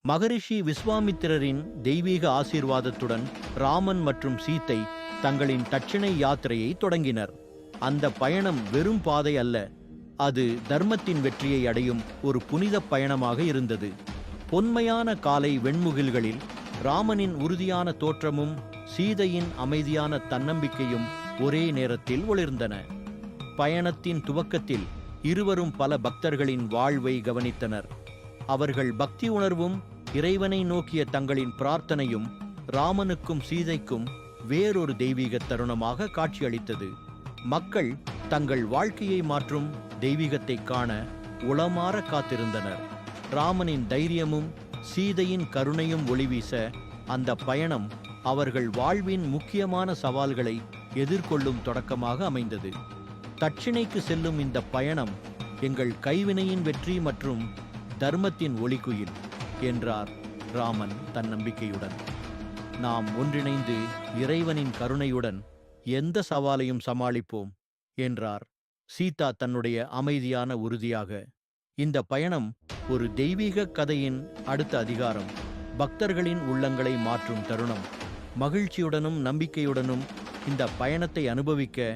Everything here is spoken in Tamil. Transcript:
மகரிஷி விஸ்வாமித்திரரின் தெய்வீக ஆசீர்வாதத்துடன் ராமன் மற்றும் சீத்தை தங்களின் தட்சிணை யாத்திரையை தொடங்கினர். அந்த பயணம் வெறும் பாதை அல்ல, அது தர்மத்தின் வெற்றியை அடையும் ஒரு புனித பயணமாக இருந்தது. பொன்மையான காலை வெண்முகில்களில் ராமனின் உறுதியான தோற்றமும் சீதையின் அமைதியான தன்னம்பிக்கையும் ஒரே நேரத்தில் ஒளிர்ந்தன. பயணத்தின் துவக்கத்தில் இருவரும் பல பக்தர்களின் வாழ்வை கவனித்தனர். அவர்கள் பக்தி உணர்வும் இறைவனை நோக்கிய தங்களின் பிரார்த்தனையும் ராமனுக்கும் சீதைக்கும் வேறொரு தெய்வீக தருணமாக காட்சியளித்தது. மக்கள் தங்கள் வாழ்க்கையை மாற்றும் தெய்வீகத்தை காண உளமாற காத்திருந்தனர். ராமனின் தைரியமும் சீதையின் கருணையும் ஒளிவீச அந்த பயணம் அவர்கள் வாழ்வின் முக்கியமான சவால்களை எதிர்கொள்ளும் தொடக்கமாக அமைந்தது. தட்சிணைக்கு செல்லும் இந்த பயணம் எங்கள் கைவினையின் வெற்றி மற்றும் தர்மத்தின் ஒளிக்குயில் என்றார் ராமன் தன்னம்பிக்கையுடன். நாம் ஒன்றிணைந்து இறைவனின் கருணையுடன் எந்த சவாலையும் சமாளிப்போம் என்றார் சீதா தன்னுடைய அமைதியான உறுதியாக. இந்த பயணம் ஒரு தெய்வீக கதையின் அடுத்த அதிகாரம், பக்தர்களின் உள்ளங்களை மாற்றும் தருணம். மகிழ்ச்சியுடனும் நம்பிக்கையுடனும் இந்த பயணத்தை அனுபவிக்க